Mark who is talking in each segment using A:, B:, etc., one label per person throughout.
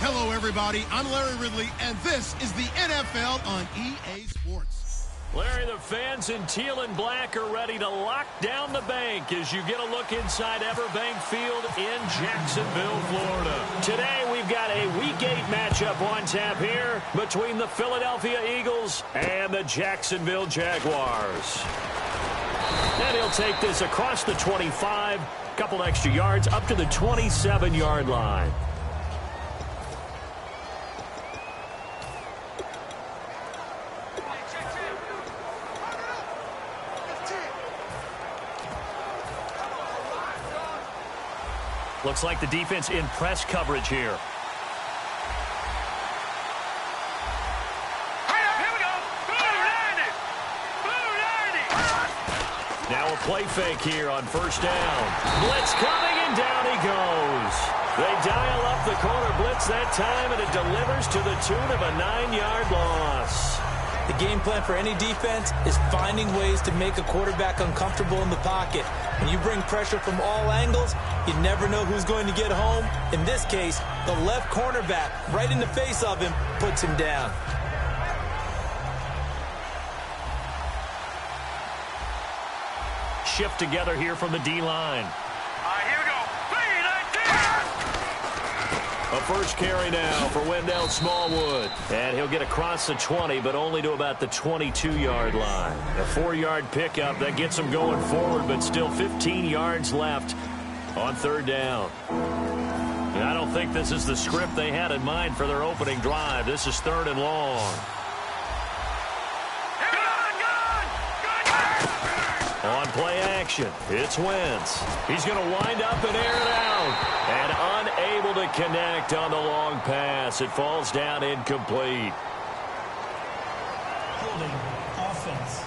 A: Hello, everybody. I'm Larry Ridley, and this is the NFL on EA Sports.
B: Larry, the fans in teal and black are ready to lock down the bank as you get a look inside Everbank Field in Jacksonville, Florida. Today, we've got a Week 8 matchup on tap here between the Philadelphia Eagles and the Jacksonville Jaguars. And he'll take this across the 25, couple extra yards up to the 27-yard line. Looks like the defense in press coverage here. Now a play fake here on first down. Blitz coming, and down he goes. They dial up the corner blitz that time, and it delivers to the tune of a 9-yard loss.
C: The game plan for any defense is finding ways to make a quarterback uncomfortable in the pocket. When you bring pressure from all angles, you never know who's going to get home. In this case, the left cornerback, right in the face of him, puts him down.
B: Shift together here from the D-line.
D: Here we go.
B: A first carry now for Wendell Smallwood. And he'll get across the 20, but only to about the 22-yard line. A 4-yard pickup that gets him going forward, but still 15 yards left on third down. And I don't think this is the script they had in mind for their opening drive. This is third and long. On play action, it's Wentz. He's going to wind up and air it out. And unable to connect on the long pass. It falls down incomplete.
C: Holding offense.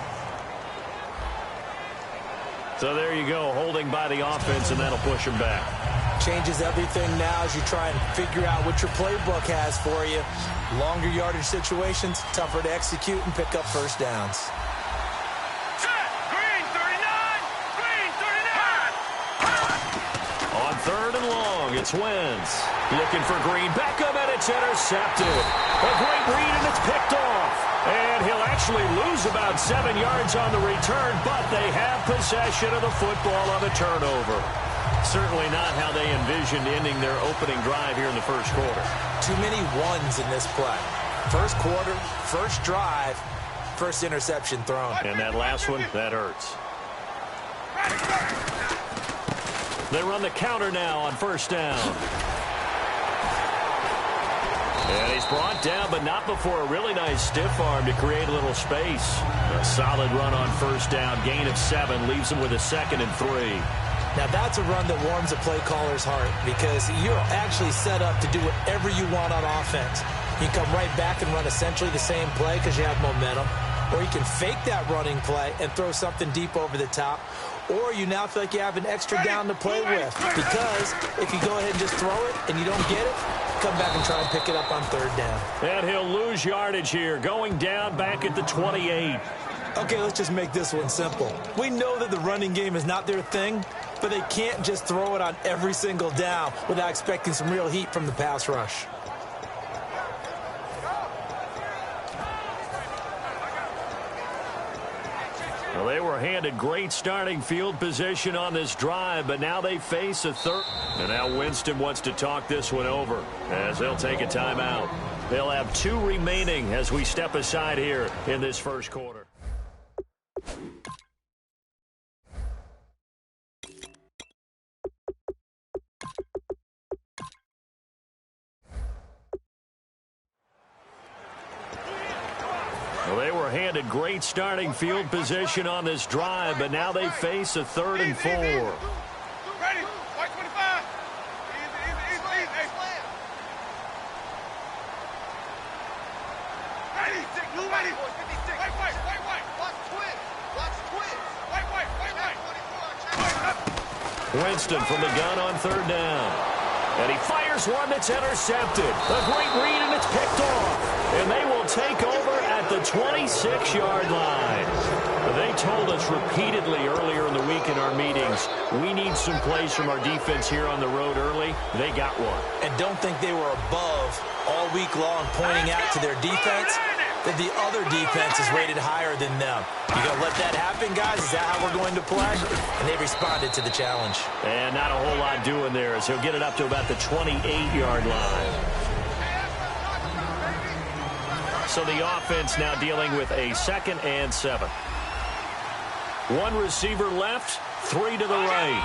B: So there you go, holding by the offense, and that'll push him back.
C: Changes everything now as you try and figure out what your playbook has for you. Longer yardage situations, tougher to execute and pick up first downs.
B: Third and long, it's Wentz. Looking for Green, Beckham, and it's intercepted. A great read, and it's picked off. And he'll actually lose about 7 yards on the return, but they have possession of the football on the turnover. Certainly not how they envisioned ending their opening drive here in the first quarter.
C: Too many ones in this play. First quarter, first drive, first interception thrown.
B: And that last one, that hurts. They run the counter now on first down. And he's brought down, but not before a really nice stiff arm to create a little space. A solid run on first down. Gain of 7 leaves him with a 2nd and 3.
C: Now that's a run that warms a play caller's heart because you're actually set up to do whatever you want on offense. You come right back and run essentially the same play because you have momentum. Or you can fake that running play and throw something deep over the top. Or you now feel like you have an extra down to play with. Because if you go ahead and just throw it and you don't get it, come back and try and pick it up on third down.
B: And he'll lose yardage here, going down back at the 28.
C: Okay, let's just make this one simple. We know that the running game is not their thing, but they can't just throw it on every single down without expecting some real heat from the pass rush.
B: Well, they were handed great starting field position on this drive, but now they face a third. And now Winston wants to talk this one over as they'll take a timeout. They'll have 2 remaining as we step aside here in this first quarter. Well, they were handed great starting field position on this drive, but now they face a 3rd and 4.
D: Ready? White 25. Easy. Ready? Blue ready. White. Watch twins. White.
B: Winston from the gun on third down. And he fires one that's intercepted. A great read, and it's picked off. And they will take over at the 26-yard line. They told us repeatedly earlier in the week in our meetings, we need some plays from our defense here on the road early. They got one.
C: And don't think they were above all week long pointing out to their defense that the other defense is rated higher than them. You going to let that happen, guys? Is that how we're going to play? And they responded to the challenge.
B: And not a whole lot doing there as he'll get it up to about the 28-yard line. So the offense now dealing with a 2nd and 7. One receiver left, 3 to the right.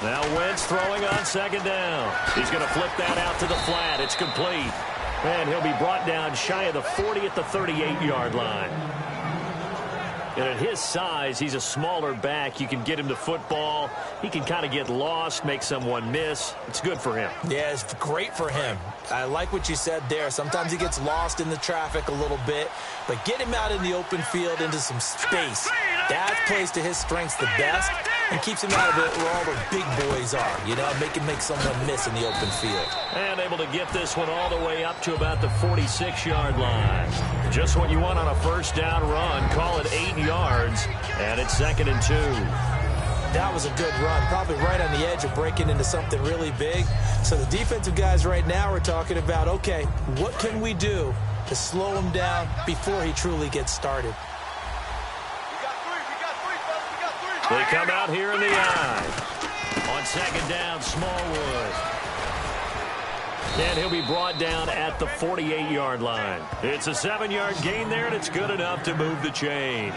B: Now Wentz throwing on 2nd down. He's going to flip that out to the flat. It's complete. And he'll be brought down shy of the 40 at the 38-yard line. And at his size, he's a smaller back. You can get him to football. He can kind of get lost, make someone miss. It's good for him.
C: Yeah, it's great for him. I like what you said there. Sometimes he gets lost in the traffic a little bit, but get him out in the open field into some space. That plays to his strengths the best and keeps him out of it where all the big boys are. You know, make someone miss in the open field.
B: And able to get this one all the way up to about the 46-yard line. Just what you want on a first down run. Call it 8 yards, and it's 2nd and 2.
C: That was a good run, probably right on the edge of breaking into something really big. So the defensive guys right now are talking about, okay, what can we do to slow him down before he truly gets started?
B: They come out here in the eye. On 2nd down, Smallwood. And he'll be brought down at the 48-yard line. It's a 7-yard gain there, and it's good enough to move the chains.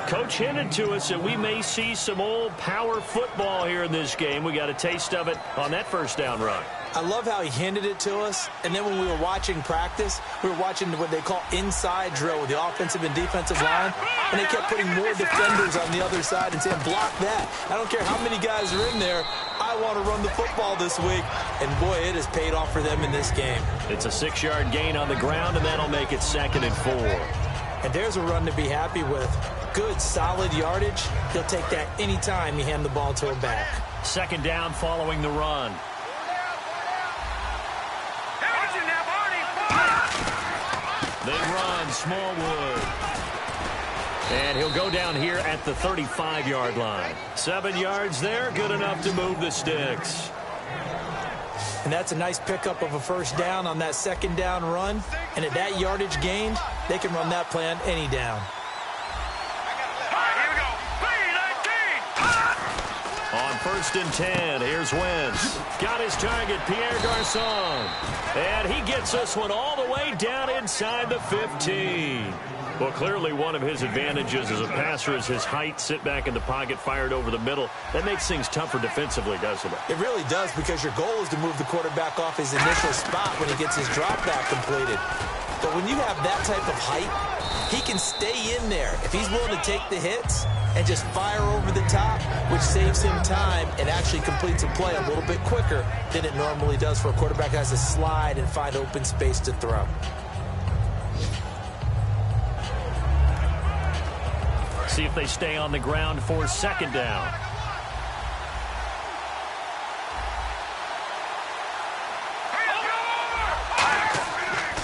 B: Coach hinted to us that we may see some old power football here in this game. We got a taste of it on that first down run.
C: I love how he hinted it to us, and then when we were watching practice, we were watching what they call inside drill with the offensive and defensive line, and they kept putting more defenders on the other side and saying, block that. I don't care how many guys are in there. I want to run the football this week, and boy, it has paid off for them in this game.
B: It's a 6-yard gain on the ground, and that'll make it 2nd and 4.
C: And there's a run to be happy with. Good, solid yardage. He'll take that anytime you hand the ball to him back.
B: 2nd down following the run. They run, Smallwood. And he'll go down here at the 35-yard line. 7 yards there, good enough to move the sticks.
C: And that's a nice pickup of a first down on that 2nd down run. And at that yardage gained, they can run that play on any down.
B: On 1st and 10, here's Wentz. Got his target, Pierre Garçon. And he gets this one all the way down inside the 15. Well, clearly one of his advantages as a passer is his height. Sit back in the pocket, fired over the middle. That makes things tougher defensively, doesn't it?
C: It really does, because your goal is to move the quarterback off his initial spot when he gets his drop back completed. But when you have that type of height, he can stay in there. If he's willing to take the hits and just fire over the top, which saves him time and actually completes a play a little bit quicker than it normally does for a quarterback that has to slide and find open space to throw.
B: See if they stay on the ground for 2nd down.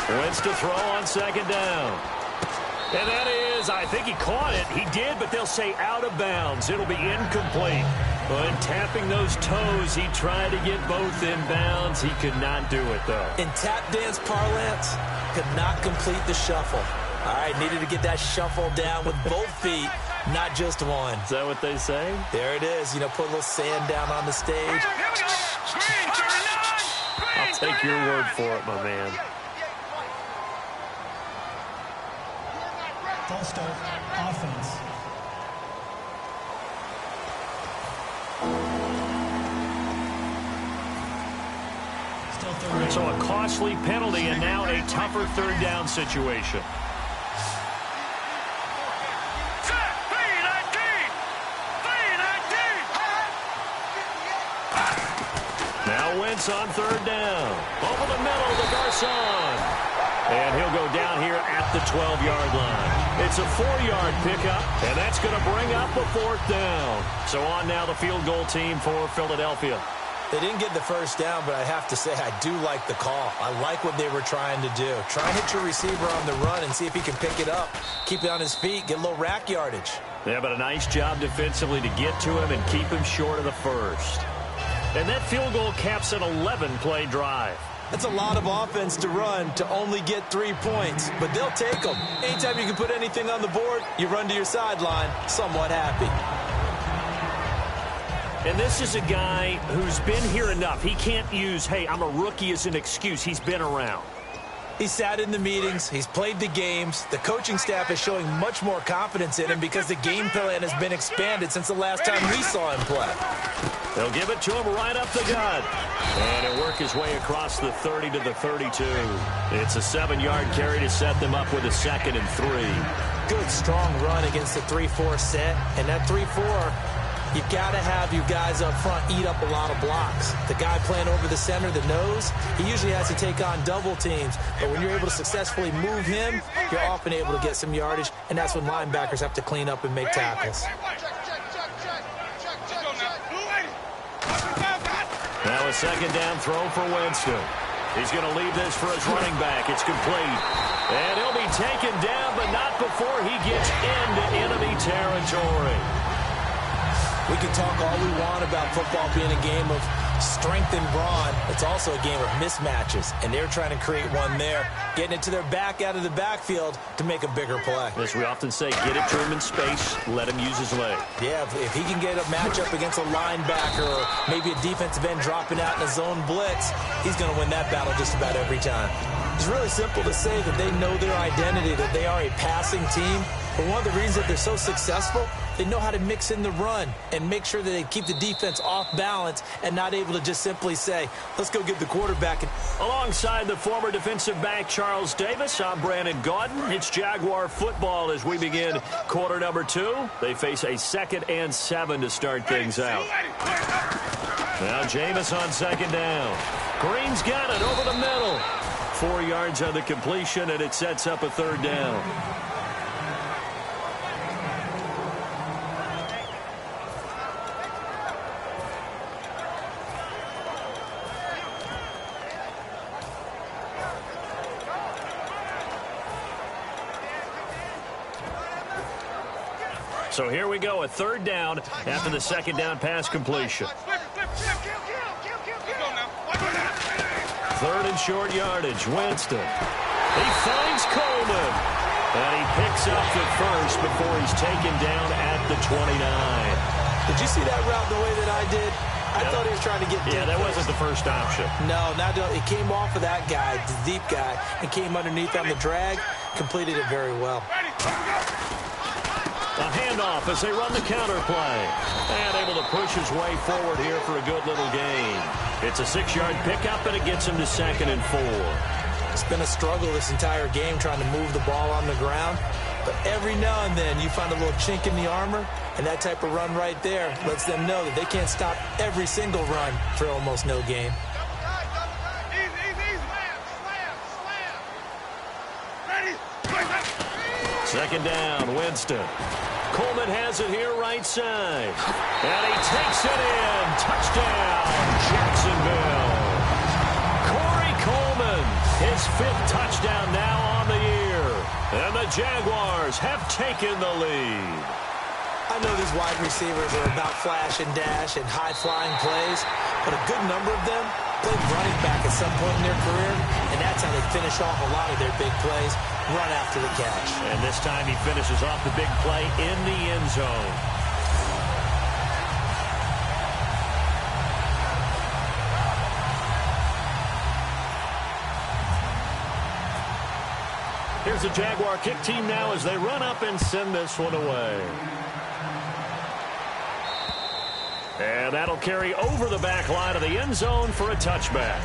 B: Wentz to throw on 2nd down. And that is, I think he caught it. He did, but they'll say out of bounds. It'll be incomplete. But tapping those toes, he tried to get both in bounds. He could not do it, though.
C: In tap dance parlance, could not complete the shuffle. All right, needed to get that shuffle down with both feet, not just one.
B: Is that what they say?
C: There it is. You know, put a little sand down on the stage.
B: I'll take your word for it, my man.
E: Ball start, offense. Still 3rd.
B: So a costly penalty and now a tougher 3rd down situation. Now Wentz on 3rd down. Over the middle to Garçon. And he'll go down here at the 12-yard line. It's a 4-yard pickup, and that's going to bring up a 4th down. So on now the field goal team for Philadelphia.
C: They didn't get the first down, but I have to say I do like the call. I like what they were trying to do. Try and hit your receiver on the run and see if he can pick it up. Keep it on his feet, get a little rack yardage.
B: Yeah, but a nice job defensively to get to him and keep him short of the first. And that field goal caps an 11-play drive.
C: That's a lot of offense to run to only get 3 points, but they'll take them. Anytime you can put anything on the board, you run to your sideline somewhat happy.
B: And this is a guy who's been here enough. He can't use, hey, I'm a rookie as an excuse. He's been around.
C: He sat in the meetings. He's played the games. The coaching staff is showing much more confidence in him because the game plan has been expanded since the last time we saw him play.
B: They'll give it to him right up the gut. And he'll work his way across the 30 to the 32. It's a 7-yard carry to set them up with a 2nd and 3.
C: Good, strong run against the 3-4 set. And that 3-4... you've got to have you guys up front eat up a lot of blocks. The guy playing over the center, the nose, he usually has to take on double teams. But when you're able to successfully move him, you're often able to get some yardage, and that's when linebackers have to clean up and make tackles.
B: Now a 2nd down throw for Winston. He's going to leave this for his running back. It's complete. And he'll be taken down, but not before he gets into enemy territory.
C: We can talk all we want about football being a game of strength and brawn. It's also a game of mismatches, and they're trying to create one there, getting it to their back out of the backfield to make a bigger play.
B: As we often say, get it to him in space, let him use his leg.
C: Yeah, if he can get a matchup against a linebacker or maybe a defensive end dropping out in a zone blitz, he's going to win that battle just about every time. It's really simple to say that they know their identity, that they are a passing team. But one of the reasons that they're so successful, they know how to mix in the run and make sure that they keep the defense off balance and not able to just simply say, let's go get the quarterback.
B: Alongside the former defensive back Charles Davis, I'm Brandon Gaudin. It's Jaguar football as we begin quarter number 2. They face a 2nd and 7 to start things out. Now Jameis on 2nd down. Green's got it over the middle. 4 yards on the completion, and it sets up a 3rd down. So here we go, a 3rd down after the 2nd down pass completion. 3rd and short yardage, Winston. He finds Coleman. And he picks up the first before he's taken down at the 29.
C: Did you see that route the way that I did? I thought he was trying to get deep.
B: Yeah, that wasn't the first option.
C: No, it came off of that guy, the deep guy, and came underneath on the drag, completed it very well.
B: A handoff as they run the counter play. And able to push his way forward here for a good little gain. It's a 6-yard pickup, and it gets him to 2nd and 4.
C: It's been a struggle this entire game trying to move the ball on the ground. But every now and then you find a little chink in the armor, and that type of run right there lets them know that they can't stop every single run for almost no gain.
B: Second down, Winston. Coleman has it here right side. And he takes it in. Touchdown, Jacksonville. Corey Coleman, his 5th touchdown now on the year. And the Jaguars have taken the lead.
C: I know these wide receivers are about flash and dash and high-flying plays, but a good number of them played running back at some point in their career, and that's how they finish off a lot of their big plays, run after the catch.
B: And this time he finishes off the big play in the end zone. Here's the Jaguar kick team now as they run up and send this one away. And that'll carry over the back line of the end zone for a touchback.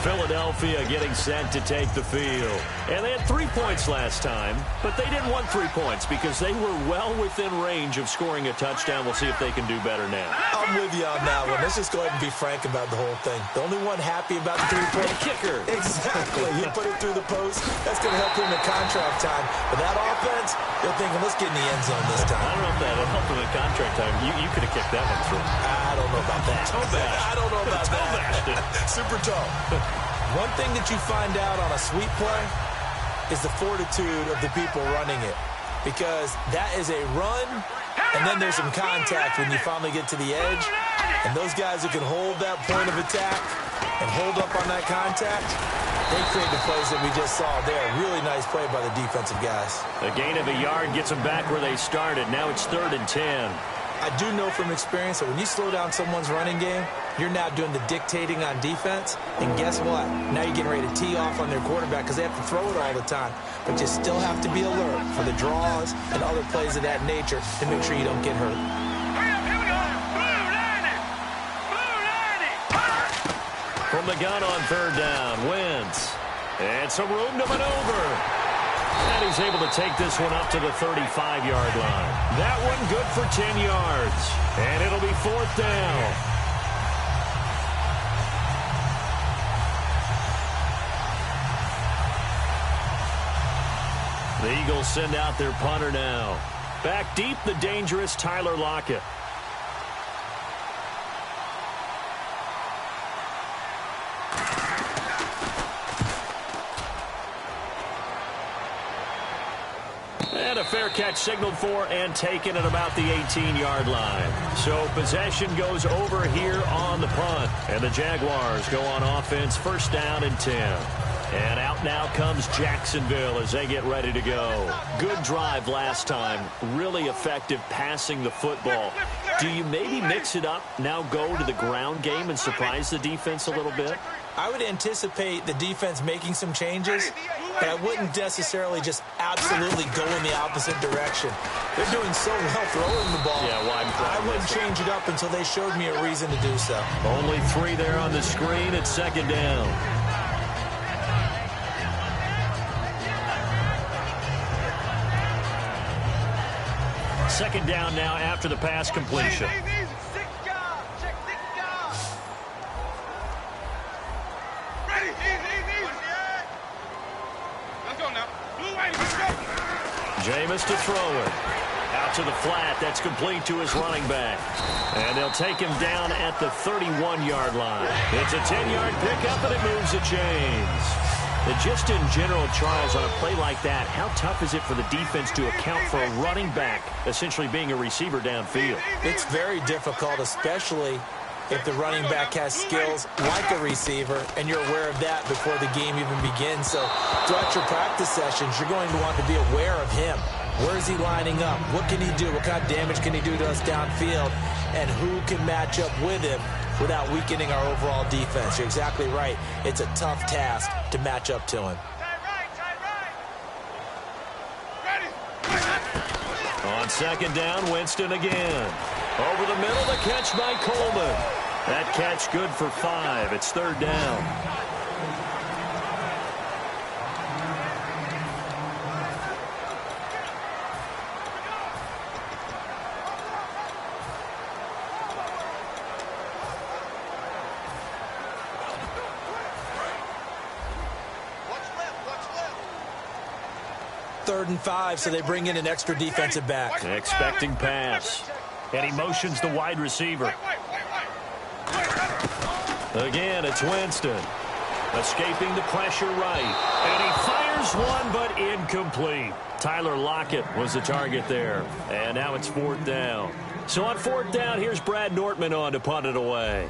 B: Philadelphia getting set to take the field. And they had 3 points last time, but they didn't want 3 points because they were well within range of scoring a touchdown. We'll see if they can do better now.
C: I'm with you on that one. Let's just go ahead and be frank about the whole thing. The only one happy about the three-point
B: kicker.
C: Exactly. He put it through the post. That's going to help him in contract time. But that offense, they're thinking, let's get in the end zone this time.
B: I don't know if that helped him in contract time. You could have kicked that one through.
C: I don't know about that. I don't know about that. Super tall. One thing that you find out on a sweep play is the fortitude of the people running it. Because that is a run, and then there's some contact when you finally get to the edge. And those guys who can hold that point of attack and hold up on that contact, they create the plays that we just saw there. Really nice play by the defensive guys.
B: A gain of a yard gets them back where they started. Now it's 3rd and 10.
C: I do know from experience that when you slow down someone's running game, you're now doing the dictating on defense. And guess what? Now you're getting ready to tee off on their quarterback because they have to throw it all the time. But you still have to be alert for the draws and other plays of that nature to make sure you don't get hurt.
B: From the gun on 3rd down, Wentz. And some room to maneuver. And he's able to take this one up to the 35-yard line. That one good for 10 yards. And it'll be 4th down. The Eagles send out their punter now. Back deep, the dangerous Tyler Lockett. And a fair catch signaled for and taken at about the 18-yard line. So possession goes over here on the punt. And the Jaguars go on offense, 1st down and 10. And out now comes Jacksonville as they get ready to go. Good drive last time. Really effective passing the football. Do you maybe mix it up, now go to the ground game and surprise the defense a little bit?
C: I would anticipate the defense making some changes, but I wouldn't necessarily just absolutely go in the opposite direction. They're doing so well throwing the ball.
B: Yeah,
C: I wouldn't change it up until they showed me a reason to do so.
B: Only 3 there on the screen at 2nd down. Second down now after the pass completion. Jameis to throw it. Out to the flat. That's complete to his running back. And they'll take him down at the 31-yard line. It's a 10-yard pickup, and it moves the chains. And just in general, Charles, on a play like that, how tough is it for the defense to account for a running back essentially being a receiver downfield?
C: It's very difficult, especially if the running back has skills like a receiver, and you're aware of that before the game even begins. So throughout your practice sessions, you're going to want to be aware of him. Where is he lining up? What can he do? What kind of damage can he do to us downfield? And who can match up with him without weakening our overall defense? You're exactly right. It's a tough task to match up to him.
B: On 2nd down, Winston again. Over the middle, the catch by Coleman. That catch good for 5. It's 3rd down.
C: Third and 5, so they bring in an extra defensive back.
B: Expecting pass. And he motions the wide receiver. Again, it's Winston. Escaping the pressure right. And he fires one, but incomplete. Tyler Lockett was the target there. And now it's 4th down. So on 4th down, here's Brad Nortman on to punt it away.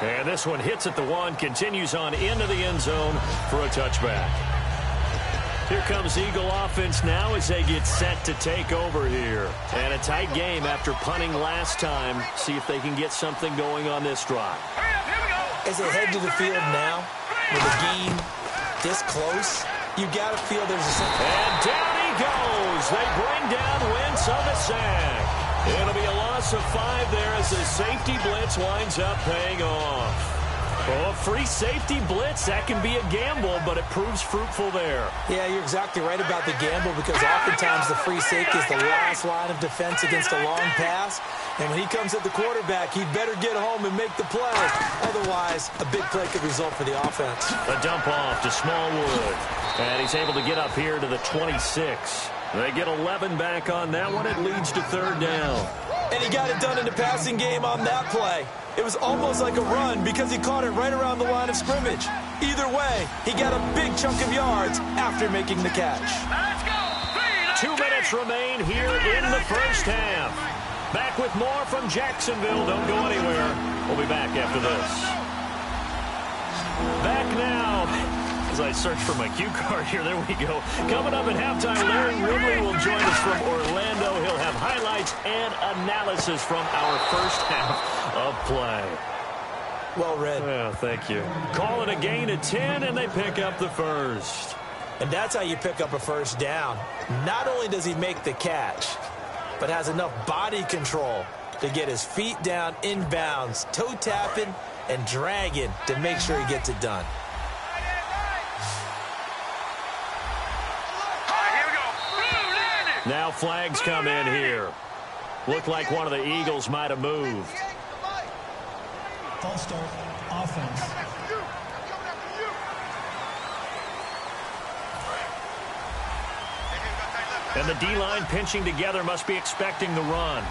B: And this one hits at the 1, continues on into the end zone for a touchback. Here comes Eagle offense now as they get set to take over here. And a tight game after punting last time. See if they can get something going on this drive.
C: As they head to the field now, with the game this close, you got to feel there's a...
B: And down he goes. They bring down Wentz on the sack. It'll be a loss of 5 there as the safety blitz winds up paying off. Oh, a free safety blitz, that can be a gamble, but it proves fruitful there.
C: Yeah, you're exactly right about the gamble because oftentimes the free safety is the last line of defense against a long pass. And when he comes at the quarterback, he'd better get home and make the play. Otherwise, a big play could result for the offense.
B: A dump off to Smallwood. And he's able to get up here to the 26. They get 11 back on that one. It leads to 3rd down.
C: And he got it done in the passing game on that play. It was almost like a run because he caught it right around the line of scrimmage. Either way, he got a big chunk of yards after making the catch.
B: 2 minutes remain here in the first half. Back with more from Jacksonville. Don't go anywhere. We'll be back after this. Back now. As I search for my cue card here, there we go. Coming up at halftime, Larry Ridley will join us from Orlando. He'll have highlights and analysis from our first half of play.
C: Well read.
B: Yeah, thank you. Call it a gain of 10, and they pick up the first.
C: And that's how you pick up a first down. Not only does he make the catch, but has enough body control to get his feet down inbounds, toe tapping and dragging to make sure he gets it done.
B: Now flags come in here. Looked like one of the Eagles might have moved.
E: False start, offense.
B: And the D-line pinching together must be expecting the run.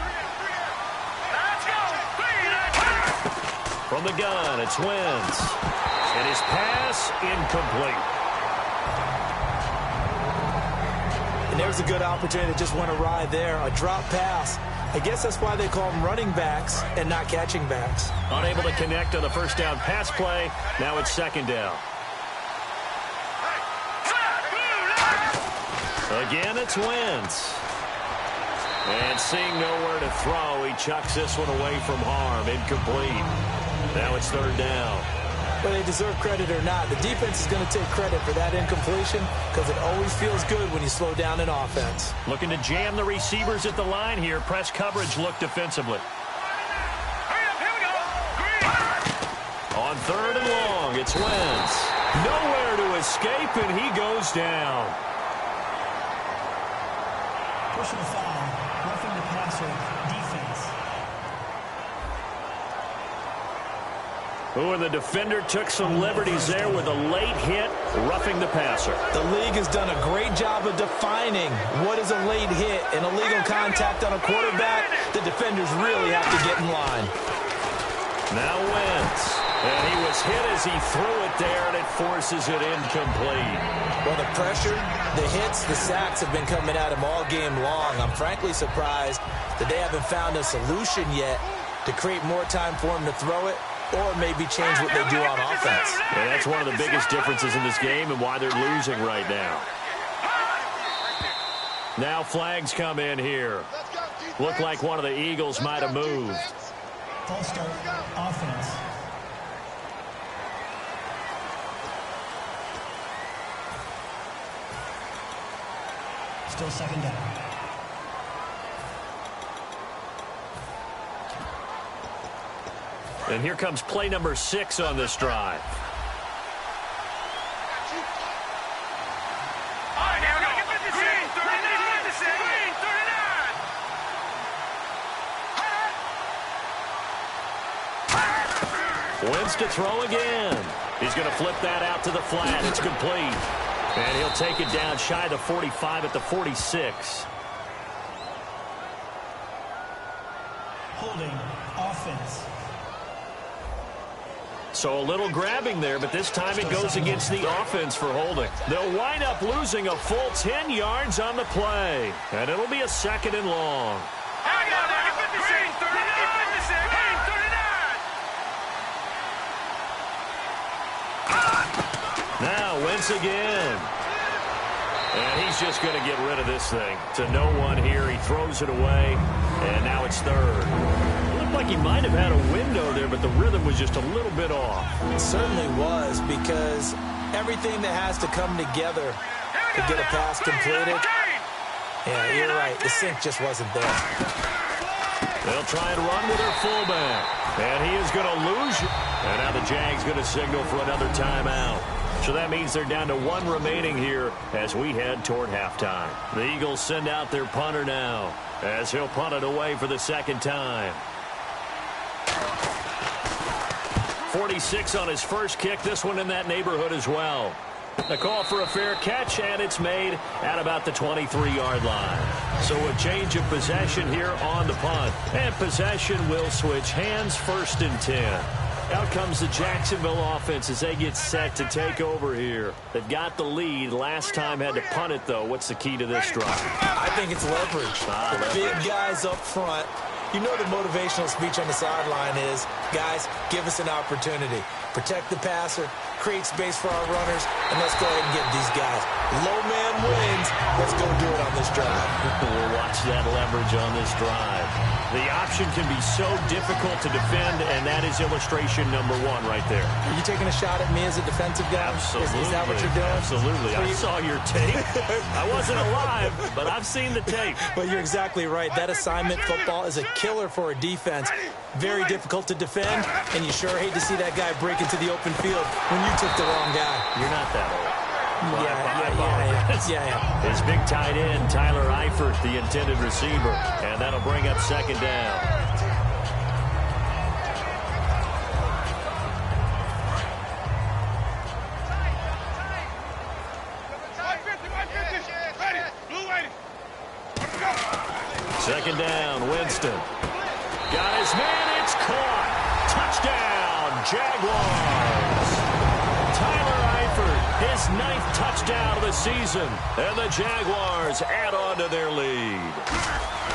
B: From the gun, it's Wentz. And his pass incomplete.
C: And there's a good opportunity that just went awry there. A drop pass. I guess that's why they call them running backs and not catching backs.
B: Unable to connect on the first down pass play. Now it's 2nd down. Again, it's Wentz. And seeing nowhere to throw, he chucks this one away from harm. Incomplete. Now it's 3rd down.
C: Whether they deserve credit or not, the defense is going to take credit for that incompletion because it always feels good when you slow down an offense.
B: Looking to jam the receivers at the line here. Press coverage look defensively. On 3rd and long, it's Wentz. Nowhere to escape, and he goes down.
E: Personal foul, roughing the passer, defense.
B: Ooh, and the defender took some liberties there with a late hit, roughing the passer.
C: The league has done a great job of defining what is a late hit and illegal contact on a quarterback. The defenders really have to get in line.
B: Now Wentz. And he was hit as he threw it there, and it forces it incomplete.
C: Well, the pressure, the hits, the sacks have been coming at him all game long. I'm frankly surprised that they haven't found a solution yet to create more time for him to throw it or maybe change what they do on offense.
B: And that's one of the biggest differences in this game and why they're losing right now. Now flags come in here. Look like one of the Eagles might have moved.
E: False start, offense. Still 2nd down.
B: And here comes play number 6 on this drive. Wentz to throw again. He's going to flip that out to the flat. It's complete. And he'll take it down shy of the 45 at the 46.
E: Holding, offense.
B: So a little grabbing there, but this time it goes against the offense for holding. They'll wind up losing a full 10 yards on the play. And it'll be a 2nd and long. Now Wentz again. And he's just going to get rid of this thing. To no one here. He throws it away, and now it's third. It looked like he might have had a window there, but the rhythm was just a little bit off.
C: It certainly was, because everything that has to come together to get a pass completed. Yeah, you're right. The sync just wasn't there.
B: They'll try and run with their fullback. And he is going to lose. And now the Jags going to signal for another timeout. So that means they're down to one remaining here as we head toward halftime. The Eagles send out their punter now as he'll punt it away for the second time. 46 on his first kick. This one in that neighborhood as well. A call for a fair catch, and it's made at about the 23-yard line. So a change of possession here on the punt. And possession will switch hands, 1st and 10. Out comes the Jacksonville offense as they get set to take over here. They've got the lead. Last time had to punt it, though. What's the key to this drive?
C: I think it's leverage. The big guys up front. You know the motivational speech on the sideline is, guys, give us an opportunity. Protect the passer, create space for our runners, and let's go ahead and get these guys. Low man wins. Let's go do it on this drive.
B: We'll watch that leverage on this drive. The option can be so difficult to defend, and that is illustration number 1 right there.
C: Are you taking a shot at me as a defensive guy?
B: Absolutely.
C: Is that what you're doing?
B: Absolutely. I saw your tape. I wasn't alive, but I've seen the tape.
C: But you're exactly right. That assignment football is a killer for a defense. Very difficult to defend, and you sure hate to see that guy break into the open field when you took the wrong guy.
B: You're not that old.
C: Yeah.
B: His big tight end, Tyler Eifert, the intended receiver. And that'll bring up second down. Second down, Winston. Got his man, it's caught. Touchdown, Jaguars. Tyler Eifert, his 9th touchdown of the season. And the Jaguars add on to their lead.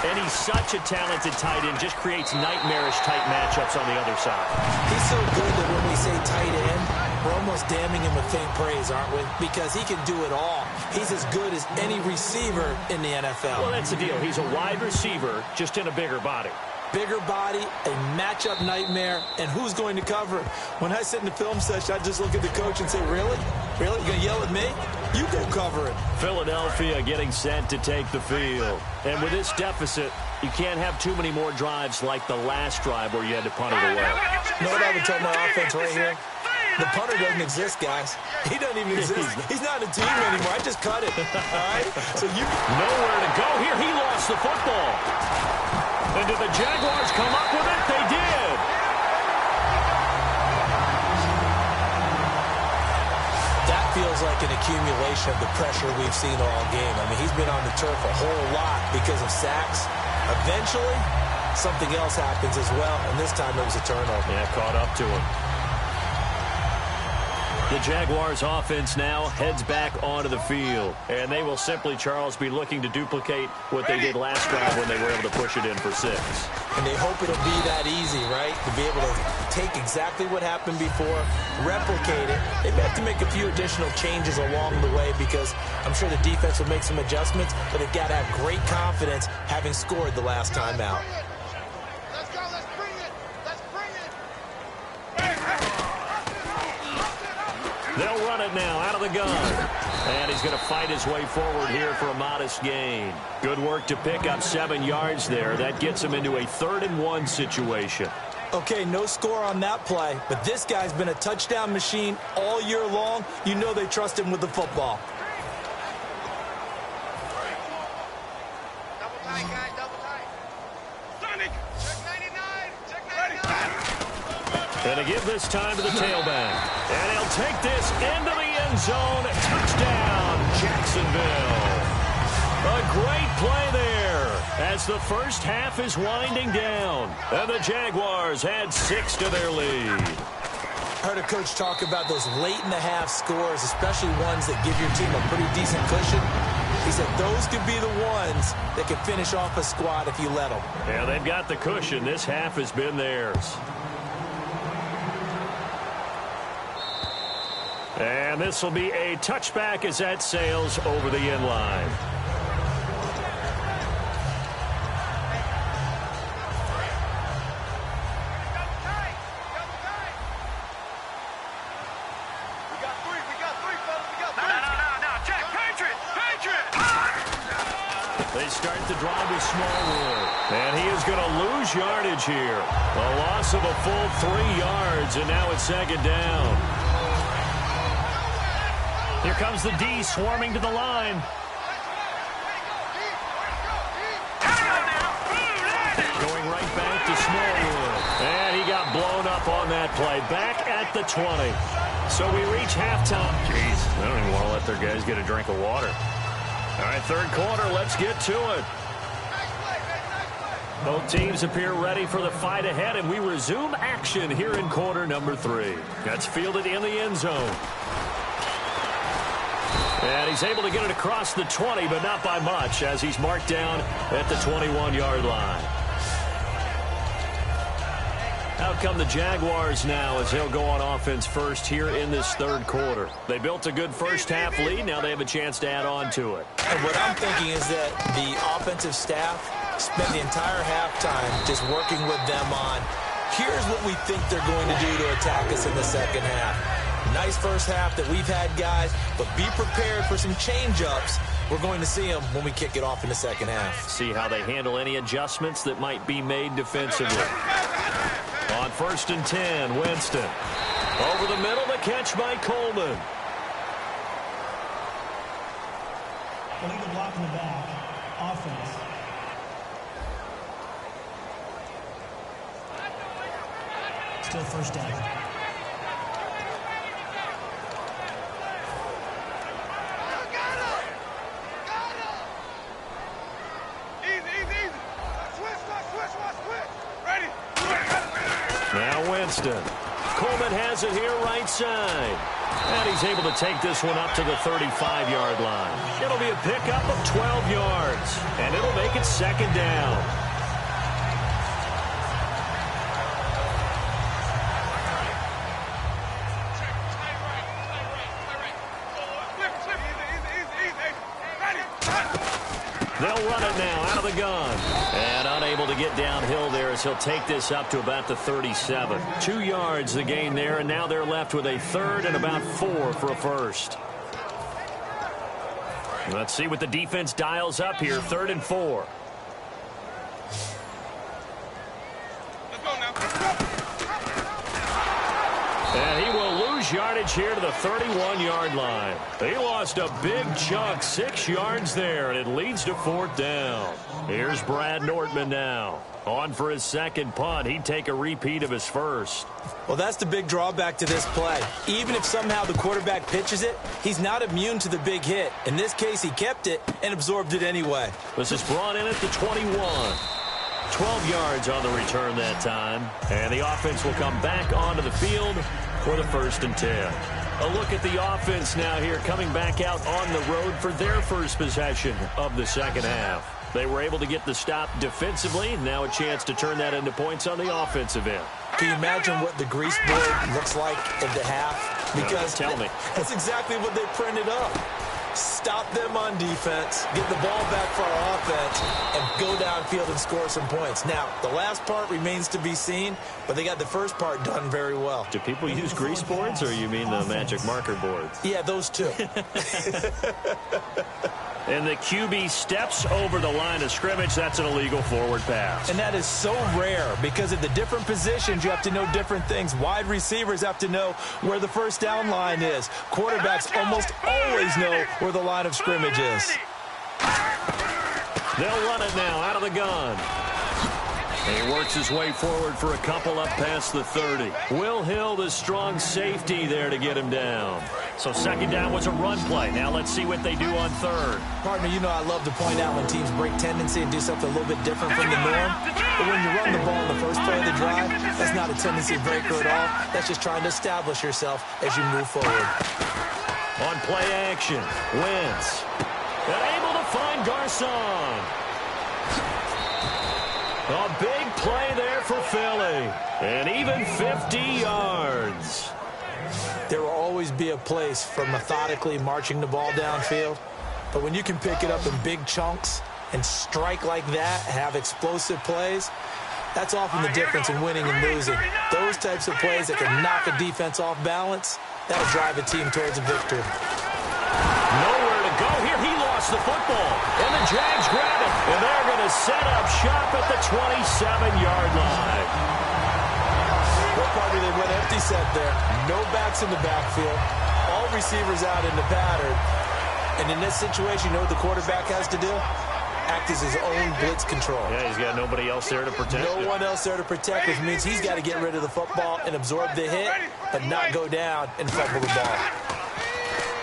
B: And he's such a talented tight end, just creates nightmarish type matchups on the other side.
C: He's so good that when we say tight end, we're almost damning him with faint praise, aren't we? Because he can do it all. He's as good as any receiver in the NFL.
B: Well, that's the deal. He's a wide receiver, just in a bigger body.
C: Bigger body, a matchup nightmare, and who's going to cover it? When I sit in the film session, I just look at the coach and say, really? Really? You going to yell at me? You go cover it.
B: Philadelphia getting set to take the field. And with this deficit, you can't have too many more drives like the last drive where you had to punt it away.
C: You know what I would tell my offense right here? The punter doesn't exist, guys. He doesn't even exist. He's not a team anymore. I just cut it. All right? So you
B: nowhere to go here. He lost the football. And did the Jaguars come up with it? They did.
C: That feels like an accumulation of the pressure we've seen all game. I mean, he's been on the turf a whole lot because of sacks. Eventually, something else happens as well, and this time it was a turnover.
B: Yeah, caught up to him. The Jaguars offense now heads back onto the field. And they will simply, Charles, be looking to duplicate what they did last drive when they were able to push it in for 6.
C: And they hope it'll be that easy, right? To be able to take exactly what happened before, replicate it. They may have to make a few additional changes along the way because I'm sure the defense will make some adjustments, but they've got to have great confidence having scored the last time out.
D: Let's go, let's bring it. Let's bring it.
B: They'll run it now out of the gun. And he's going to fight his way forward here for a modest gain. Good work to pick up 7 yards there. That gets him into a 3rd and 1 situation.
C: Okay, no score on that play, but this guy's been a touchdown machine all year long. You know they trust him with the football.
D: Double tight, guys, double tight. Sonic! Check 99! Check 99!
B: And to give this time to the tailback. And he'll take this into the end zone. Touchdown, Jacksonville. A great play there as the first half is winding down. And the Jaguars add 6 to their lead.
C: I heard a coach talk about those late-in-the-half scores, especially ones that give your team a pretty decent cushion. He said those could be the ones that can finish off a squad if you let them.
B: Yeah, they've got the cushion. This half has been theirs. And this will be a touchback as that sails over the end line. They start the drive with Smallwood. And he is going to lose yardage here. A loss of a full 3 yards, and now it's second down. Here comes the D swarming to the line. Going right back to Smallwood. And he got blown up on that play. Back at the 20. So we reach halftime. Jeez, they don't even want to let their guys get a drink of water. All right, third quarter, let's get to it. Both teams appear ready for the fight ahead, and we resume action here in quarter number 3. That's fielded in the end zone. And he's able to get it across the 20, but not by much, as he's marked down at the 21-yard line. Out come the Jaguars now as they'll go on offense first here in this third quarter. They built a good first-half lead. Now they have a chance to add on to it.
C: And what I'm thinking is that the offensive staff spent the entire halftime just working with them on, here's what we think they're going to do to attack us in the second half. Nice first half that we've had, guys, but be prepared for some change-ups. We're going to see them when we kick it off in the second half.
B: See how they handle any adjustments that might be made defensively. On 1st and 10, Winston. Over the middle, the catch by Coleman.
E: Illegal block in the back. Offense. Still first down.
B: Now Winston. Coleman has it here right side. And he's able to take this one up to the 35-yard line. It'll be a pickup of 12 yards. And it'll make it second down. They'll run it now out of the gun. And unable to get downhill there as he'll take this up to about the 37. 2 yards the gain there, and now they're left with a third and about 4 for a first. Let's see what the defense dials up here. 3rd and 4. And he will lose yardage here to the 31-yard line. He lost a big chunk, 6 yards there, and it leads to 4th down. Here's Brad Nortman now. On for his second punt. He'd take a repeat of his first.
C: Well, that's the big drawback to this play. Even if somehow the quarterback pitches it, he's not immune to the big hit. In this case, he kept it and absorbed it anyway.
B: This is brought in at the 21. 12 yards on the return that time. And the offense will come back onto the field for the 1st and 10. A look at the offense now here, coming back out on the road for their first possession of the second half. They were able to get the stop defensively. Now a chance to turn that into points on the offensive end.
C: Can you imagine what the grease board looks like at the half? Because
B: tell me.
C: That's exactly what they printed up. Stop them on defense, get the ball back for our offense, and go downfield and score some points. Now, the last part remains to be seen, but they got the first part done very well.
B: Do people use grease boards, or you mean the magic marker boards?
C: Yeah, those two.
B: And the QB steps over the line of scrimmage. That's an illegal forward pass.
C: And that is so rare because at the different positions, you have to know different things. Wide receivers have to know where the first down line is. Quarterbacks almost always know where the line of scrimmage is.
B: They'll run it now out of the gun. And he works his way forward for a couple up past the 30. Will Hill, the strong safety there to get him down. So second down was a run play. Now let's see what they do on third.
C: Partner, you know I love to point out when teams break tendency and do something a little bit different from the norm. But when you run the ball in the first play of the drive, that's not a tendency breaker at all. That's just trying to establish yourself as you move forward.
B: On play action, Wentz. And able to find Garcon. A big play there for Philly. And even 50 yards.
C: There will always always be a place for methodically marching the ball downfield. But when you can pick it up in big chunks and strike like that, have explosive plays, that's often the difference in winning and losing. Those types of plays that can knock a defense off balance, that'll drive a team towards a victory.
B: Nowhere to go here. He lost the football. And the Jags grab it. And they're going to set up shop at the 27-yard line.
C: What part do they went empty set there? No backs in the backfield. All receivers out in the pattern. And in this situation, you know what the quarterback has to do? Act as his own blitz control.
B: Yeah, he's got nobody else there to protect him.
C: No one else there to protect, which means he's got to get rid of the football and absorb the hit, but not go down and fumble the ball.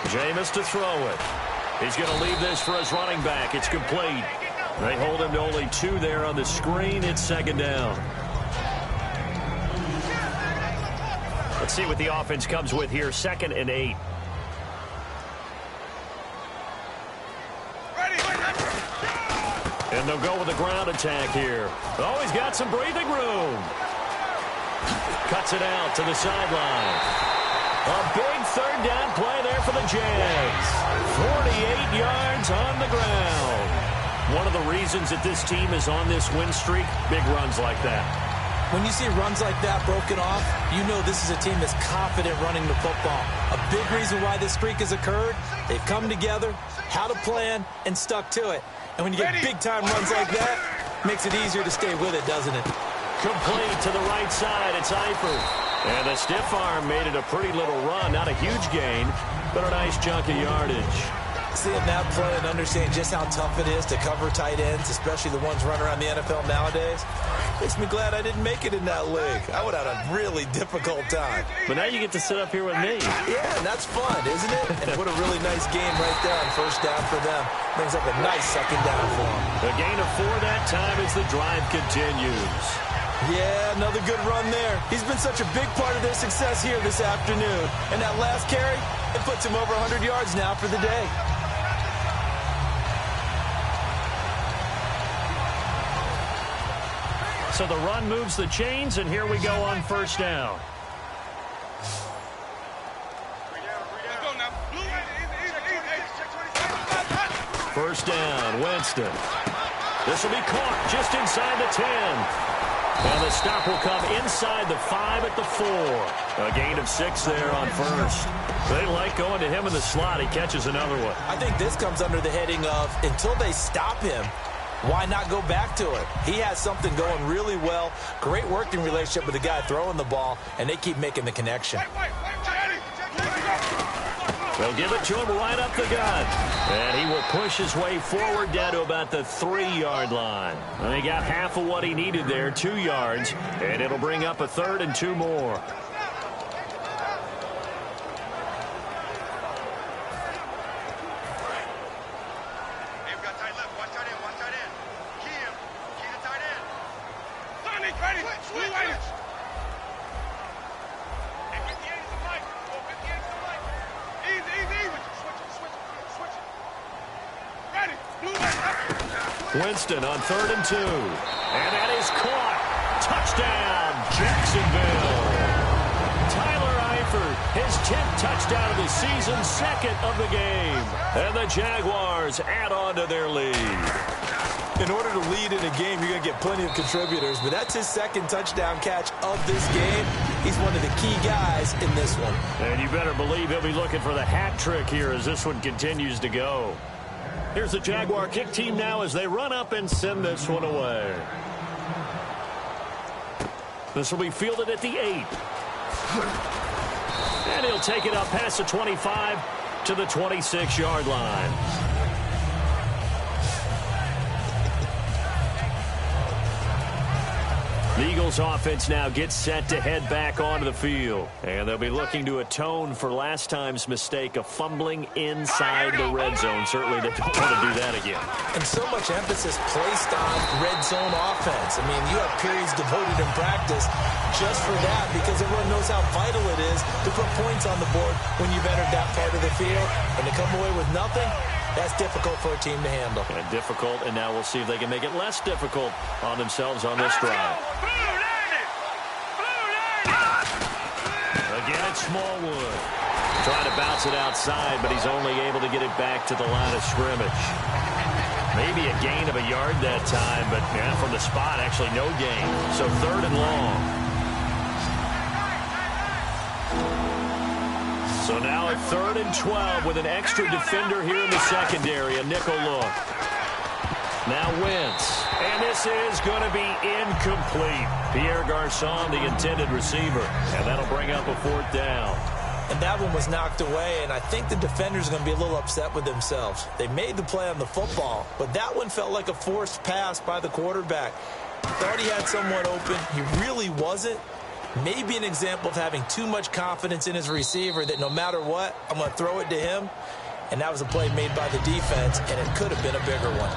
B: Jameis to throw it. He's going to leave this for his running back. It's complete. They hold him to only 2 there on the screen. It's second down. Let's see what the offense comes with here. 2nd and 8. And they'll go with a ground attack here. Oh, he's got some breathing room. Cuts it out to the sideline. A big 3rd down play there for the Jags. 48 yards on the ground. One of the reasons that this team is on this win streak, big runs like that.
C: When you see runs like that broken off, you know this is a team that's confident running the football. A big reason why this streak has occurred, they've come together, had a plan, and stuck to it. And when you get big-time runs like that, makes it easier to stay with it, doesn't it?
B: Complete to the right side. It's Eifert. And the stiff arm made it a pretty little run. Not a huge gain, but a nice chunk of yardage.
C: Seeing that play and understanding just how tough it is to cover tight ends, especially the ones running around the NFL nowadays, makes me glad I didn't make it in that league. I would have had a really difficult time.
B: But now you get to sit up here with me.
C: Yeah, and that's fun, isn't it? And what a really nice game right there on 1st down for them. Brings up a nice 2nd down for them.
B: A gain of 4 that time as the drive continues.
C: Yeah, another good run there. He's been such a big part of their success here this afternoon. And that last carry, it puts him over 100 yards now for the day.
B: So the run moves the chains, and here we go on 1st down. First down, Winston. This will be caught just inside the 10. And the stop will come inside the 5 at the 4. A gain of 6 there on 1st. They like going to him in the slot. He catches another one.
C: I think this comes under the heading of, until they stop him, why not go back to it? He has something going really well. Great working relationship with the guy throwing the ball, and they keep making the connection.
B: They'll give it to him right up the gut. And he will push his way forward down to about the 3-yard line. And he got half of what he needed there, 2 yards. And it'll bring up a 3rd and 2 more. Winston on 3rd and 2. And that is caught. Touchdown, Jacksonville. Tyler Eifert, his 10th touchdown of the season, 2nd of the game. And the Jaguars add on to their lead.
C: In order to lead in a game, you're going to get plenty of contributors, but that's his 2nd touchdown catch of this game. He's one of the key guys in this one.
B: And you better believe he'll be looking for the hat trick here as this one continues to go. Here's the Jaguar kick team now as they run up and send this one away. This will be fielded at the 8. And he'll take it up past the 25 to the 26-yard line. The Eagles offense now gets set to head back onto the field. And they'll be looking to atone for last time's mistake of fumbling inside the red zone. Certainly they don't want to do that again.
C: And so much emphasis placed on red zone offense. I mean, you have periods devoted in practice just for that because everyone knows how vital it is to put points on the board when you've entered that part of the field. And to come away with nothing, that's difficult for a team to handle.
B: And difficult, and now we'll see if they can make it less difficult on themselves on this drive. Again, it's Smallwood. Trying to bounce it outside, but he's only able to get it back to the line of scrimmage. Maybe a gain of a yard that time, but yeah, from the spot, actually no gain. So 3rd and long. So now at 3rd and 12 with an extra defender here in the secondary, a nickel look. Now Wentz, and this is going to be incomplete. Pierre Garçon, the intended receiver, and that'll bring up a 4th down.
C: And that one was knocked away, and I think the defenders are going to be a little upset with themselves. They made the play on the football, but that one felt like a forced pass by the quarterback. Thought he had someone open. He really wasn't. Maybe an example of having too much confidence in his receiver that no matter what, I'm going to throw it to him. And that was a play made by the defense, and it could have been a bigger one.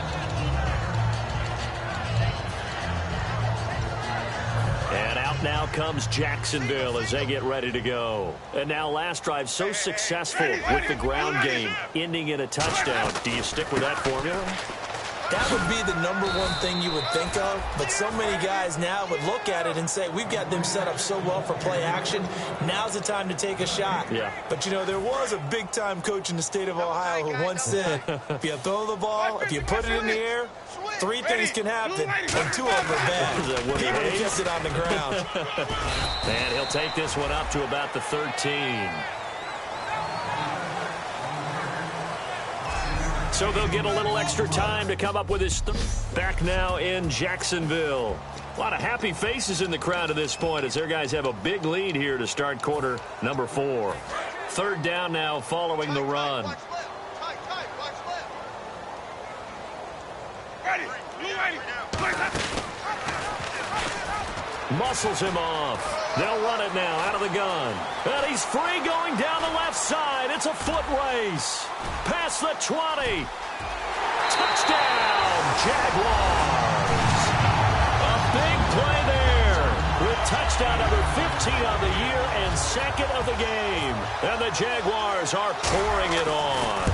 B: And out now comes Jacksonville as they get ready to go. And now last drive so successful with the ground game, ending in a touchdown. Do you stick with that formula?
C: That would be the #1 thing you would think of, but so many guys now would look at it and say, we've got them set up so well for play action, now's the time to take a shot.
B: Yeah.
C: But, you know, there was a big-time coach in the state of Ohio who once said, if you throw the ball, if you put it in the air, 3 things can happen, and 2 of them are bad. He would have kept it on the ground.
B: And he'll take this one up to about the 13. So they'll get a little extra time to come up with his back now in Jacksonville. A lot of happy faces in the crowd at this point as their guys have a big lead here to start quarter number 4. 3rd down now following the run. Muscles him off. They'll run it now out of the gun. And he's free going down the left side. It's a foot race. Past the 20. Touchdown, Jaguars. A big play there with touchdown number 15 on the year and 2nd of the game. And the Jaguars are pouring it on.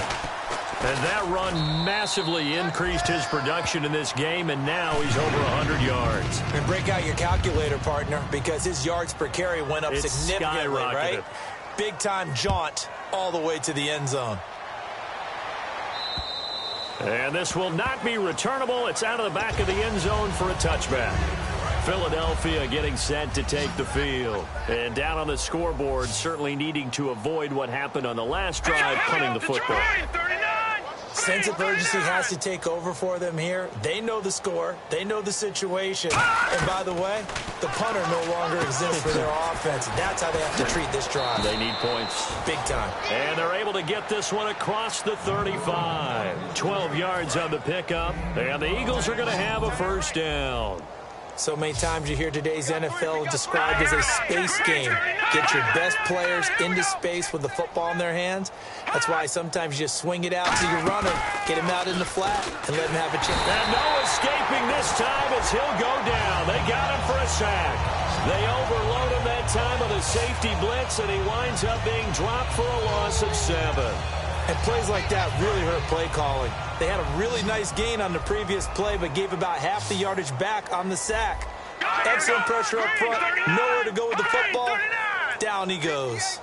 B: And that run massively increased his production in this game, and now he's over 100 yards.
C: And break out your calculator, partner, because his yards per carry went up significantly, right? Big-time jaunt all the way to the end zone.
B: And this will not be returnable. It's out of the back of the end zone for a touchback. Philadelphia getting set to take the field. And down on the scoreboard, certainly needing to avoid what happened on the last drive, punting the football.
C: Sense of urgency has to take over for them here. They know the score. They know the situation. And by the way, the punter no longer exists for their offense. That's how they have to treat this drive.
B: They need points.
C: Big time.
B: And they're able to get this one across the 35. 12 yards on the pickup. And the Eagles are going to have a 1st down.
C: So many times you hear today's NFL described as a space game. Get your best players into space with the football in their hands. That's why sometimes you just swing it out to your runner, get him out in the flat, and let him have a chance.
B: And no escaping this time as he'll go down. They got him for a sack. They overload him that time with a safety blitz, and he winds up being dropped for a loss of 7.
C: And plays like that really hurt play calling. They had a really nice gain on the previous play, but gave about half the yardage back on the sack. Excellent pressure up front. Nowhere to go with the football. Down he goes.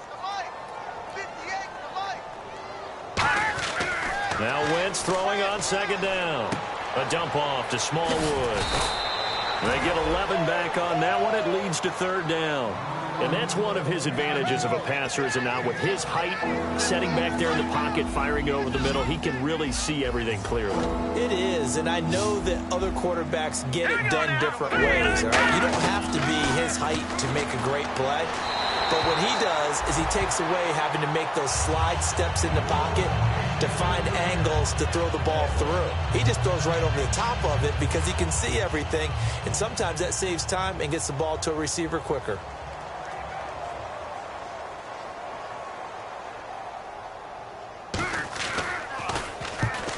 B: Now Wentz throwing on 2nd down. A dump off to Smallwood. They get 11 back on that one. It leads to 3rd down. And that's one of his advantages of a passer, is it not? With his height, setting back there in the pocket, firing it over the middle, he can really see everything clearly.
C: It is, and I know that other quarterbacks get it done different ways. All right? You don't have to be his height to make a great play. But what he does is he takes away having to make those slide steps in the pocket to find angles to throw the ball through. He just throws right over the top of it because he can see everything, and sometimes that saves time and gets the ball to a receiver quicker.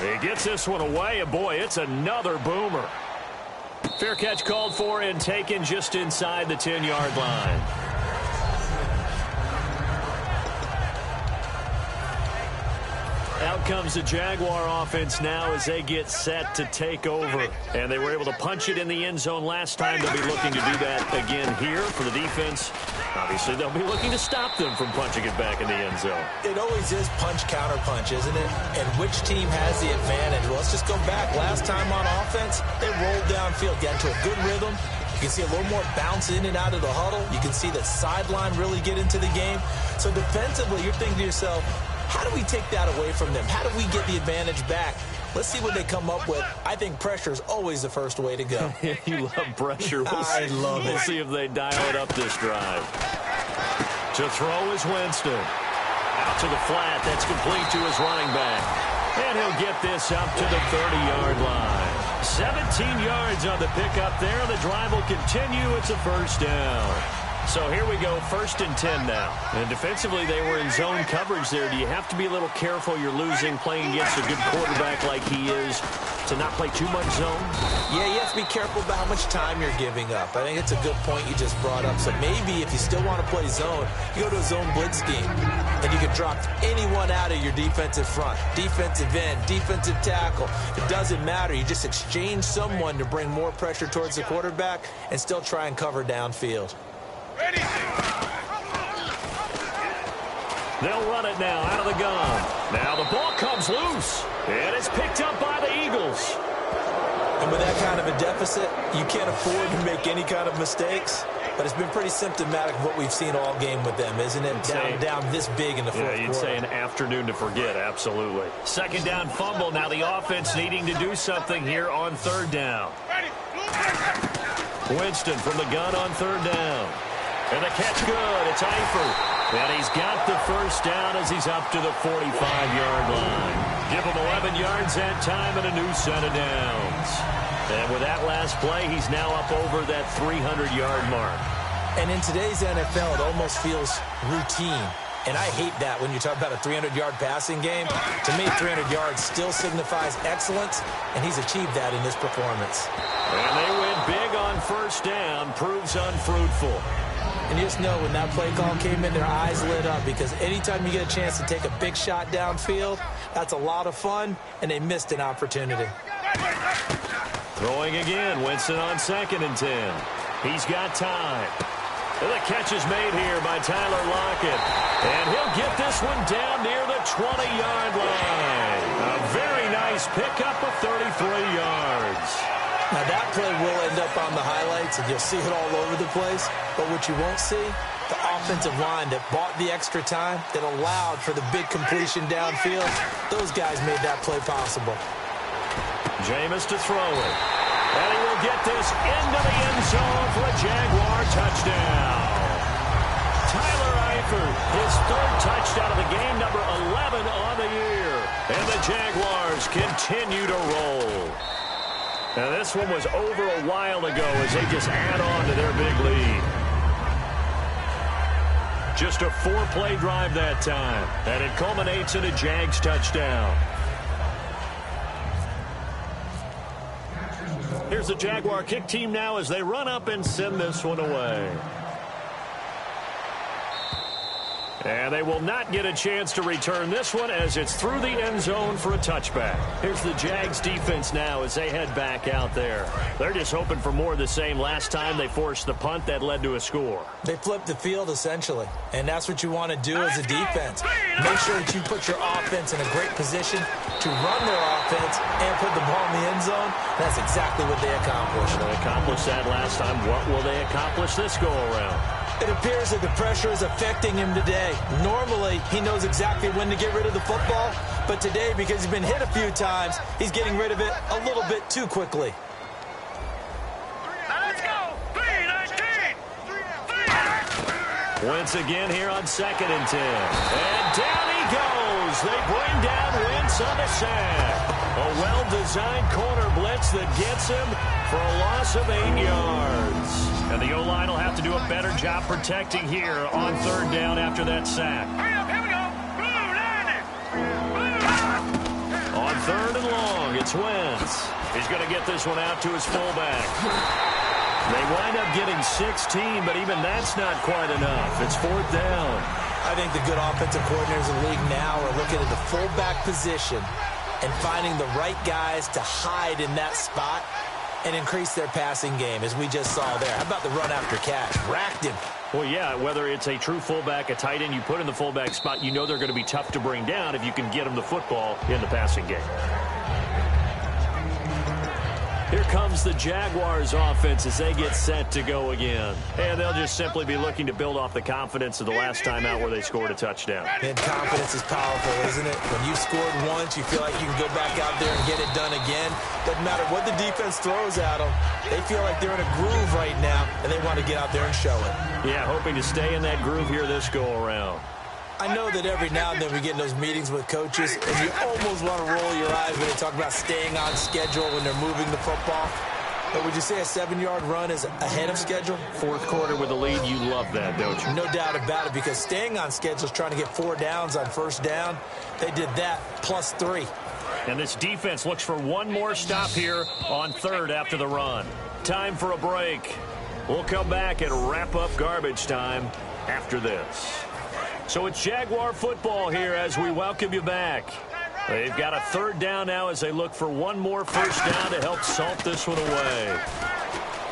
B: He gets this one away, and boy, it's another boomer. Fair catch called for and taken just inside the 10-yard line. Out comes the Jaguar offense now as they get set to take over. And they were able to punch it in the end zone last time. They'll be looking to do that again here for the defense. Obviously, they'll be looking to stop them from punching it back in the end zone.
C: It always is punch, counter punch, isn't it? And which team has the advantage? Well, let's just go back. Last time on offense, they rolled downfield, got into a good rhythm. You can see a little more bounce in and out of the huddle. You can see the sideline really get into the game. So defensively, you're thinking to yourself, how do we take that away from them? How do we get the advantage back? Let's see what they come up with. I think pressure is always the first way to go.
B: You love pressure.
C: I love it.
B: We'll see if they dial it up this drive. To throw is Winston. Out to the flat. That's complete to his running back. And he'll get this up to the 30-yard line. 17 yards on the pickup there. The drive will continue. It's a first down. So here we go, 1st and 10 now. And defensively, they were in zone coverage there. Do you have to be a little careful? You're losing, playing against a good quarterback like he is, to not play too much zone?
C: Yeah, you have to be careful about how much time you're giving up. I think it's a good point you just brought up. So maybe if you still want to play zone, you go to a zone blitz scheme. And you can drop anyone out of your defensive front, defensive end, defensive tackle. It doesn't matter. You just exchange someone to bring more pressure towards the quarterback and still try and cover downfield.
B: They'll run it now out of the gun. Now the ball comes loose, and it's picked up by the Eagles.
C: And with that kind of a deficit, you can't afford to make any kind of mistakes. But it's been pretty symptomatic of what we've seen all game with them, isn't it? Down this big in the fourth quarter.
B: Yeah, you'd say an afternoon to forget, absolutely. 2nd down fumble. Now the offense needing to do something here on 3rd down. Winston from the gun on 3rd down. And the catch good. It's Eifert. And he's got the first down as he's up to the 45-yard line. Give him 11 yards that time and a new set of downs. And with that last play, he's now up over that 300-yard mark.
C: And in today's NFL, it almost feels routine. And I hate that when you talk about a 300-yard passing game. To me, 300 yards still signifies excellence, and he's achieved that in this performance.
B: And they went big on 1st down, proves unfruitful.
C: And you just know when that play call came in, their eyes lit up, because anytime you get a chance to take a big shot downfield, that's a lot of fun, and they missed an opportunity.
B: Throwing again, Winston on 2nd and 10. He's got time. And the catch is made here by Tyler Lockett. And he'll get this one down near the 20-yard line. A very nice pickup of 33 yards.
C: Now that play will end up on the highlights, and you'll see it all over the place. But what you won't see, the offensive line that bought the extra time, that allowed for the big completion downfield, those guys made that play possible.
B: Jameis to throw it. And he will get this into the end zone for a Jaguar touchdown. Tyler Eifert, his 3rd touchdown of the game, number 11 on the year. And the Jaguars continue to roll. And this one was over a while ago as they just add on to their big lead. Just a 4-play drive that time. And it culminates in a Jags touchdown. Here's the Jaguar kick team now as they run up and send this one away. And they will not get a chance to return this one as it's through the end zone for a touchback. Here's the Jags defense now as they head back out there. They're just hoping for more of the same. Last time they forced the punt that led to a score.
C: They flipped the field, essentially. And that's what you want to do as a defense. Make sure that you put your offense in a great position to run their offense and put the ball in the end zone. That's exactly what they accomplished.
B: They accomplished that last time. What will they accomplish this go-around?
C: It appears that the pressure is affecting him today. Normally, he knows exactly when to get rid of the football, but today, because he's been hit a few times, he's getting rid of it a little bit too quickly.
D: Let's go! 3-19!
B: Wentz again here on 2nd and 10. And down he goes. They bring down Wentz on the sack. A well-designed corner blitz that gets him for a loss of 8 yards. And the O-line will have to do a better job protecting here on 3rd down after that sack.
D: Here we go!
B: On 3rd and long, it's Wentz. He's going to get this one out to his fullback. They wind up getting 16, but even that's not quite enough. It's 4th down.
C: I I think the good offensive coordinators in the league now are looking at the fullback position and finding the right guys to hide in that spot and increase their passing game, as we just saw there. How about the run after catch? Racked him.
B: Well, yeah, whether it's a true fullback, a tight end you put in the fullback spot, you know they're going to be tough to bring down if you can get them the football in the passing game. Here comes the Jaguars offense as they get set to go again. And they'll just simply be looking to build off the confidence of the last time out where they scored a touchdown.
C: And confidence is powerful, isn't it? When you scored once, you feel like you can go back out there and get it done again. Doesn't matter what the defense throws at them. They feel like they're in a groove right now, and they want to get out there and show it.
B: Yeah, hoping to stay in that groove here this go-around.
C: I know that every now and then we get in those meetings with coaches, and you almost want to roll your eyes when they talk about staying on schedule when they're moving the football. But would you say a 7-yard run is ahead of schedule?
B: Fourth quarter with a lead, you love that, don't you?
C: No doubt about it, because staying on schedule is trying to get 4 downs on first down. They did that plus 3.
B: And this defense looks for one more stop here on third after the run. Time for a break. We'll come back and wrap up garbage time after this. So it's Jaguar football here as we welcome you back. They've got a third down now as they look for one more first down to help salt this one away.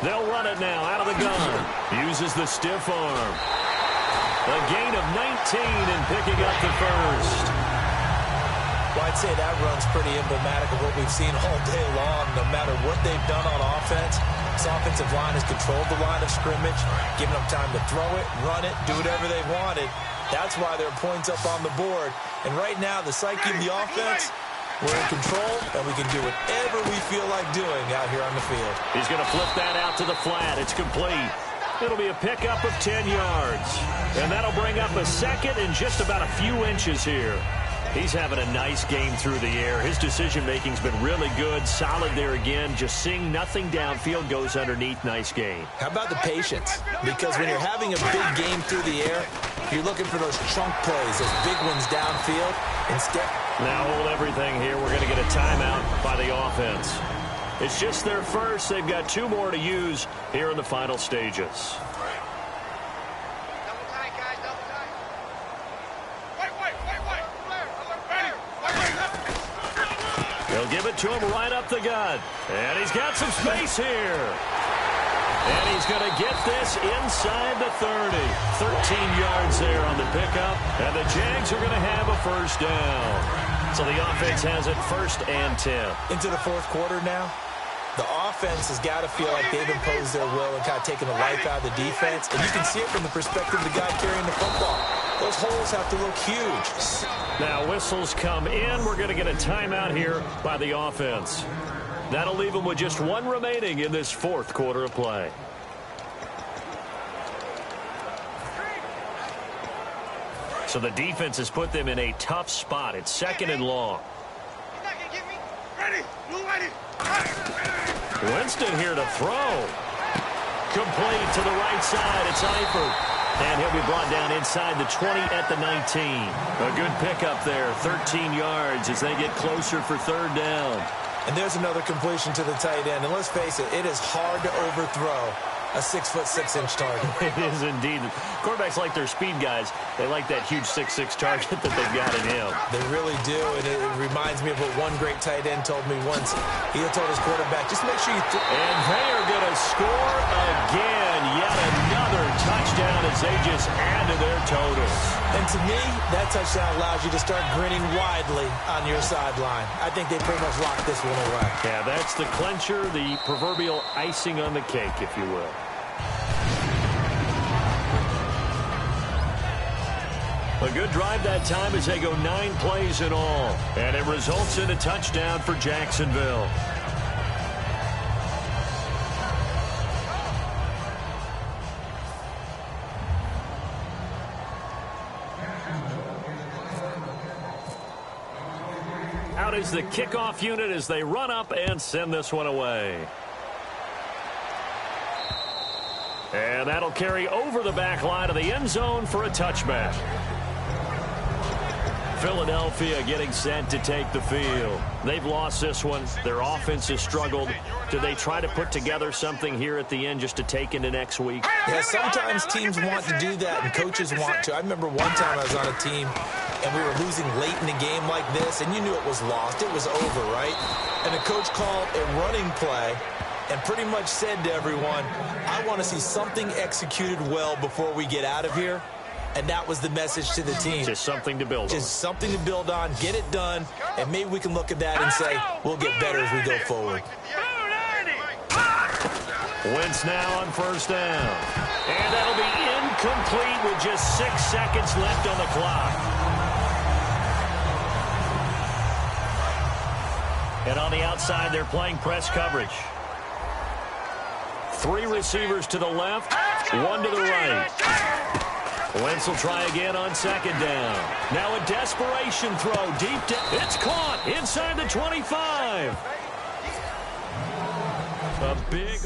B: They'll run it now out of the gun. Uses the stiff arm. A gain of 19 and picking up the first.
C: Well, I'd say that run's pretty emblematic of what we've seen all day long. No matter what they've done on offense, this offensive line has controlled the line of scrimmage, given them time to throw it, run it, do whatever they wanted. That's why there are points up on the board. And right now, the psyche of the offense, we're in control, and we can do whatever we feel like doing out here on the field.
B: He's going to flip that out to the flat. It's complete. It'll be a pickup of 10 yards. And that'll bring up a second and just about a few inches here. He's having a nice game through the air. His decision-making's been really good. Solid there again. Just seeing nothing downfield goes underneath. Nice game.
C: How about the patience? Because when you're having a big game through the air, you're looking for those chunk plays, those big ones downfield. Instead,
B: now hold everything here. We're going to get a timeout by the offense. It's just their first. They've got 2 more to use here in the final stages. They'll give it to him right up the gut. And he's got some space here. And he's going to get this inside the 30. 13 yards there on the pickup. And the Jags are going to have a first down. So the offense has it 1st and 10.
C: Into the fourth quarter now. The offense has got to feel like they've imposed their will and kind of taken the life out of the defense. And you can see it from the perspective of the guy carrying the football. Those holes have to look huge.
B: Now whistles come in. We're going to get a timeout here by the offense. That'll leave them with just 1 remaining in this fourth quarter of play. So the defense has put them in a tough spot. It's 2nd and long.
D: He's not gonna get me. Ready. Blue ready.
B: Winston here to throw. Complete to the right side. It's Eifert. And he'll be brought down inside the 20 at the 19. A good pickup there. 13 yards as they get closer for 3rd down.
C: And there's another completion to the tight end. And let's face it, it is hard to overthrow a 6'6" target.
B: It is indeed. Quarterbacks like their speed guys. They like that huge 6'6" target that they've got in him.
C: They really do, and it reminds me of what one great tight end told me once. He told his quarterback, just make sure you
B: and they are going to score again. Yet another touchdown as they just add to their totals.
C: And to me, that touchdown allows you to start grinning widely on your sideline. I think they pretty much locked this one away.
B: Yeah, that's the clincher, the proverbial icing on the cake, if you will. A good drive that time as they go 9 plays in all. And it results in a touchdown for Jacksonville. Out is the kickoff unit as they run up and send this one away. And that'll carry over the back line of the end zone for a touchback. Philadelphia getting set to take the field. They've lost this one. Their offense has struggled. Do they try to put together something here at the end just to take into next week?
C: Yeah, sometimes teams want to do that and coaches want to. I remember one time I was on a team and we were losing late in a game like this, and you knew it was lost. It was over, right? And the coach called a running play and pretty much said to everyone, I want to see something executed well before we get out of here. And that was the message to the team.
B: Just something to build on.
C: Just something to build on, get it done, and maybe we can look at that and say, we'll get better as we go forward.
B: Wentz now on first down. And that'll be incomplete with just 6 seconds left on the clock. And on the outside, they're playing press coverage. 3 receivers to the left, 1 to the right. Wentz will try again on second down. Now a desperation throw deep down. It's caught inside the 25. A big